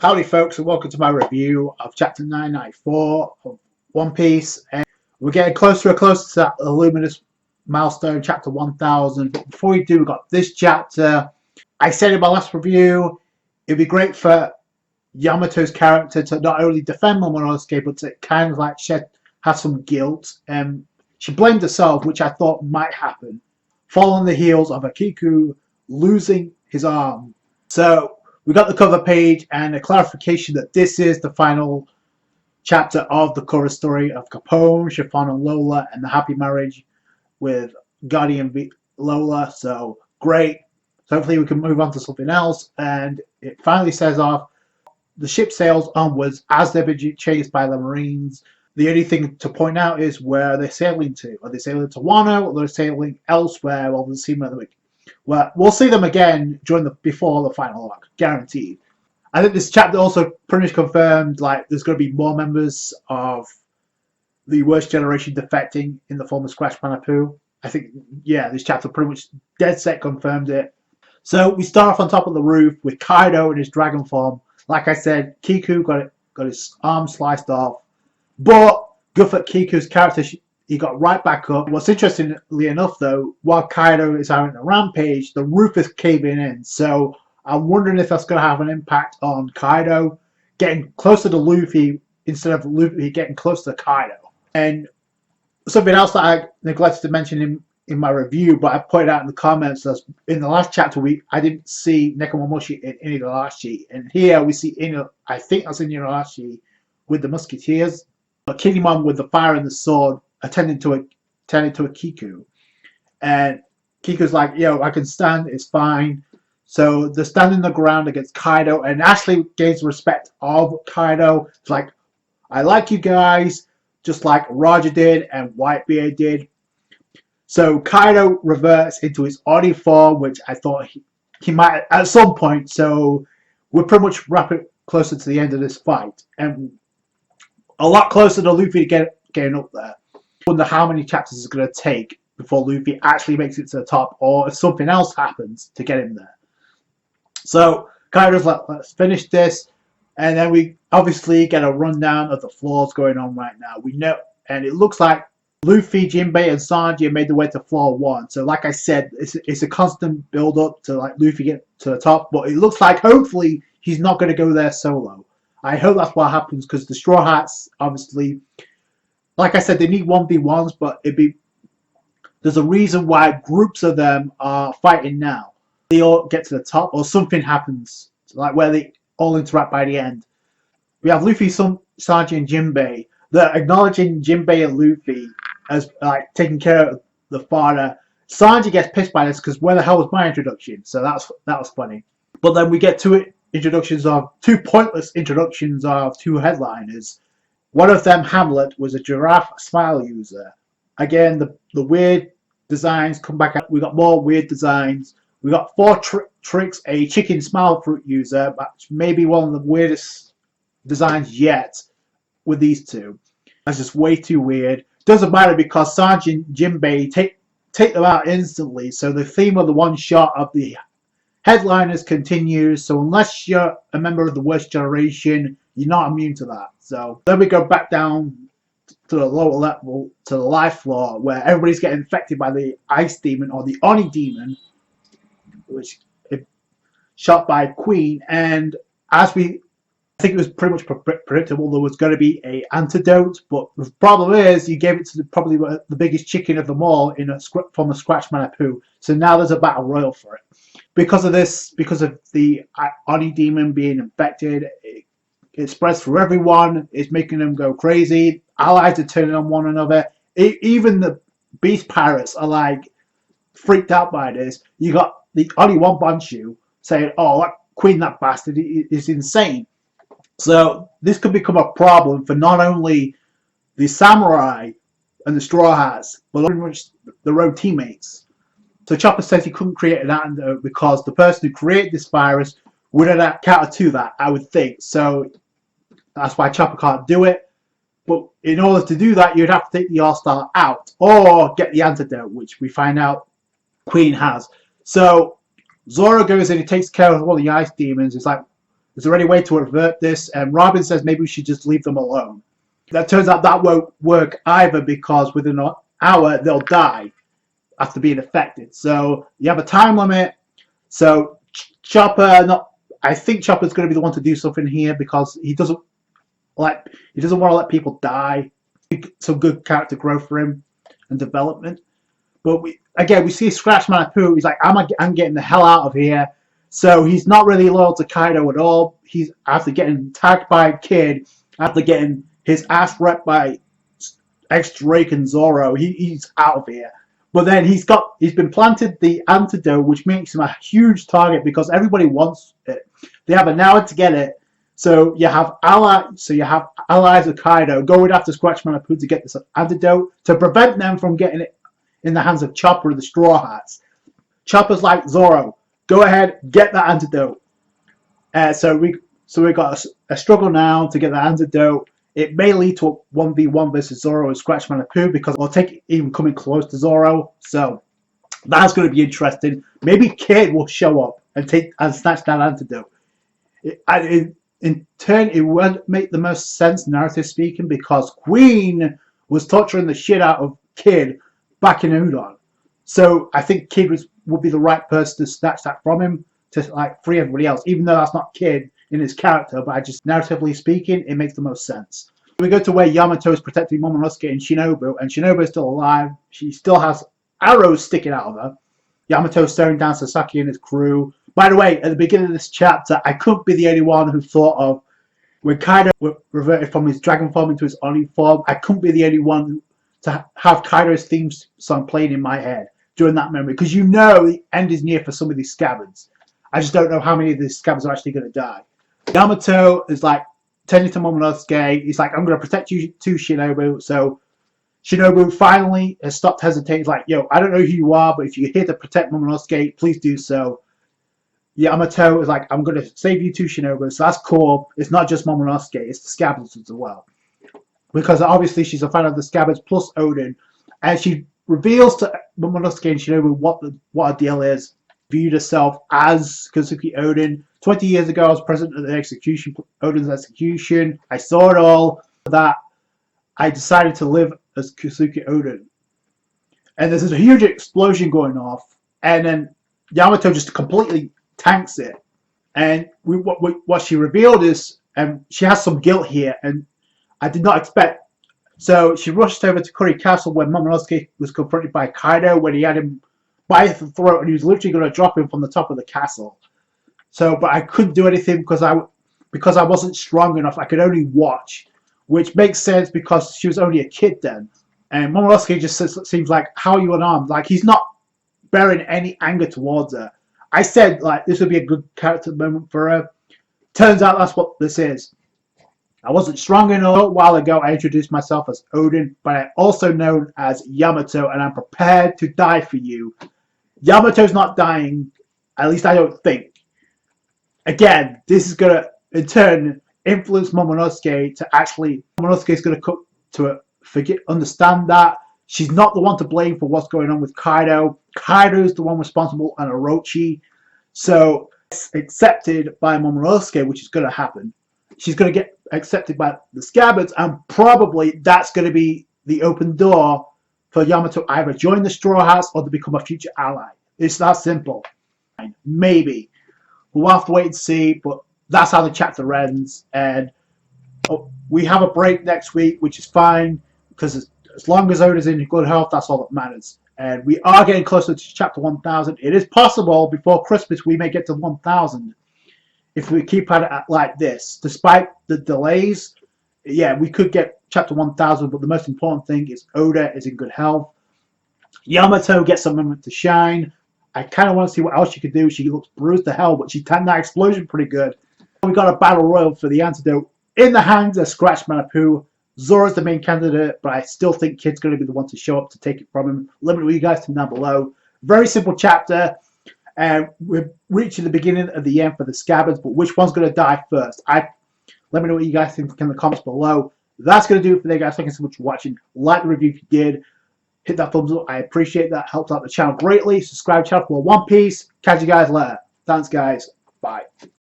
Howdy folks, and welcome to my review of chapter 994 of One Piece. And we're getting closer and closer to that luminous milestone, chapter 1000. But before we do, we've got this chapter. I said in my last review, it'd be great for Yamato's character to not only defend Momonosuke, but to kind of like have some guilt. And she blamed herself, which I thought might happen, following the heels of Akiku losing his arm. So we got the cover page and a clarification that this is the final chapter of the cover story of Capone, Chiffon, and Lola, and the happy marriage with Guardian Lola. So great. So hopefully we can move on to something else. And it finally says off, the ship sails onwards as they're being chased by the Marines. The only thing to point out is where they're sailing to. Are they sailing to Wano, or they're sailing elsewhere? Well, we'll see well, we'll see them again before the final arc, guaranteed. I think this chapter also pretty much confirmed like there's going to be more members of the worst generation defecting in the form of Scratch Manapu. I think, yeah, this chapter pretty much dead set confirmed it. So we start off on top of the roof with Kaido in his dragon form. Like I said, Kiku got his arm sliced off, but good for Kiku's character. He got right back up. What's interestingly enough, though, while Kaido is having a rampage, the roof is caving in. So I'm wondering if that's going to have an impact on Kaido getting closer to Luffy instead of Luffy getting closer to Kaido. And something else that I neglected to mention in my review, but I pointed out in the comments, that in the last chapter I didn't see Nekomamushi in Inuarashi, and here we see I think that's Inuarashi with the musketeers, but Kinemon with the fire and the sword attending to a Kiku, and Kiku's like, yo, I can stand, it's fine. So they're standing the ground against Kaido, and Ashley gains respect of Kaido. It's like, I like you guys, just like Roger did and Whitebeard did. So Kaido reverts into his Oni form, which I thought he might at some point. So we're pretty much wrapping closer to the end of this fight, and a lot closer to Luffy getting up there. I wonder how many chapters it's going to take before Luffy actually makes it to the top, or if something else happens to get him there. So Kaido's like, let's finish this, and then we obviously get a rundown of the flaws going on right now. We know, and it looks like Luffy, Jinbei, and Sanji have made their way to floor 1. So like I said, it's a constant build up to like Luffy get to the top, but it looks like hopefully he's not going to go there solo. I hope that's what happens, because the Straw Hats, obviously, like I said, they need 1v1s, but there's a reason why groups of them are fighting now. They all get to the top, or something happens, like where they all interact by the end. We have Luffy, Sanji, and Jinbei. They're acknowledging Jinbei and Luffy as like taking care of the father. Sanji gets pissed by this because where the hell was my introduction? So that was funny. But then we get two pointless introductions of two headliners. One of them, Hamlet, was a giraffe smile user. Again, the weird designs come back out. We got more weird designs. We got 4 tricks, a chicken smile fruit user, which may be one of the weirdest designs yet with these two. That's just way too weird. Doesn't matter because Sanji and Jinbei take them out instantly. So the theme of the one shot of the headliners continues. So unless you're a member of the worst generation, you're not immune to that. So then we go back down to the lower level, to the life floor, where everybody's getting infected by the ice demon, or the Oni demon, which is shot by Queen. And I think it was pretty much predictable there was going to be an antidote, but the problem is you gave it to probably the biggest chicken of them all from a Scratch Manapu. So now there's a battle royal for it. Because of this, because of the Oni demon being infected, it spreads through everyone. It's making them go crazy. Allies are turning on one another. Even the beast pirates are like freaked out by this. You got the Oni Wambanshu saying, "Oh, that Queen, that bastard, is insane." So this could become a problem for not only the samurai and the Straw Hats, but pretty much the road teammates. So Chopper says he couldn't create an antidote because the person who created this virus would have counter to that, I would think. So that's why Chopper can't do it. But in order to do that, you'd have to take the All-Star out or get the antidote, which we find out Queen has. So Zoro goes in, he takes care of all the ice demons. It's like, Is there any way to avert this? And Robin says maybe we should just leave them alone. That turns out that won't work either, because within an hour they'll die after being affected. So you have a time limit. So I think Chopper's going to be the one to do something here, because he doesn't want to let people die. Some good character growth for him and development. But we see Scratch Manitou. He's like, I'm getting the hell out of here. So he's not really loyal to Kaido at all. He's after getting tagged by Kid, after getting his ass wrecked by X-Drake and Zoro. He's out of here. But then he's been planted the antidote, which makes him a huge target because everybody wants it. They have an hour to get it. So you have allies of Kaido going after Scratch Manitou to get this antidote to prevent them from getting it in the hands of Chopper and the Straw Hats. Chopper's like, Zoro, go ahead, get that antidote. So we got a struggle now to get the antidote. It may lead to a 1v1 versus Zoro and Scratch Manitou, because it'll take even coming close to Zoro. So that's going to be interesting. Maybe Kid will show up and snatch that antidote. In turn, it would make the most sense, narrative speaking, because Queen was torturing the shit out of Kid back in Udon. So I think Kid would be the right person to snatch that from him, to free everybody else, even though that's not Kid in his character, but just narratively speaking, it makes the most sense. We go to where Yamato is protecting Momonosuke and Shinobu is still alive. She still has arrows sticking out of her. Yamato's staring down Sasaki and his crew. By the way, at the beginning of this chapter, I couldn't be the only one who thought of when Kaido reverted from his dragon form into his Oni form. I couldn't be the only one to have Kaido's theme song playing in my head during that memory, because you know the end is near for some of these scabbards. I just don't know how many of these scabbards are actually going to die. Yamato is like turning to Momonosuke. He's like, I'm going to protect you too, Shinobu. So Shinobu finally has stopped hesitating. He's like, yo, I don't know who you are, but if you're here to protect Momonosuke, please do so. Yamato is like, I'm going to save you too, Shinobu. So that's cool. It's not just Momonosuke, it's the scabbards as well. Because obviously she's a fan of the scabbards plus Odin. And she reveals to Momonosuke and Shinobu what her deal is. Viewed herself as Kozuki Odin. 20 years ago, I was present at the Odin's execution. I saw it all. That I decided to live as Kozuki Odin. And there's a huge explosion going off. And then Yamato just completely tanks it. And what she revealed is, she has some guilt here, and I did not expect. So she rushed over to Curry Castle when Momonosuke was confronted by Kaido, when he had him by the throat and he was literally going to drop him from the top of the castle. So, but I couldn't do anything because I wasn't strong enough. I could only watch, which makes sense because she was only a kid then. And Momonosuke just seems like, how are you unarmed? Like, he's not bearing any anger towards her. I said, like, this would be a good character moment for her. Turns out that's what this is. I wasn't strong enough. A while ago, I introduced myself as Odin, but I'm also known as Yamato, and I'm prepared to die for you. Yamato's not dying, at least I don't think. Again, this is going to, in turn, influence Momonosuke to actually... Momonosuke is going to come to understand that she's not the one to blame for what's going on with Kaido. Kaido's the one responsible and Orochi. So, it's accepted by Momonosuke, which is going to happen. She's going to get accepted by the scabbards, and probably that's going to be the open door for Yamato either join the Straw Hats or to become a future ally. It's that simple. Maybe. We'll have to wait and see, but that's how the chapter ends. And we have a break next week, which is fine, because as long as Oda's in good health, that's all that matters. And we are getting closer to chapter 1000. It is possible before Christmas we may get to 1000 if we keep at it like this. Despite the delays, yeah, we could get chapter 1000, but the most important thing is Oda is in good health. Yamato gets a moment to shine. I kind of want to see what else she could do. She looks bruised to hell, but she timed that explosion pretty good. We got a battle royal for the antidote in the hands of Scratch Manitou. Zoro's the main candidate, but I still think Kid's going to be the one to show up to take it from him. Let me know what you guys think down below. Very simple chapter. And we're reaching the beginning of the end for the scabbards, but which one's going to die first? Let me know what you guys think in the comments below. That's going to do it for today, guys. Thank you so much for watching. Like the review if you did. Hit that thumbs up. I appreciate that. Helps out the channel greatly. Subscribe to the channel for One Piece. Catch you guys later. Thanks, guys. Bye.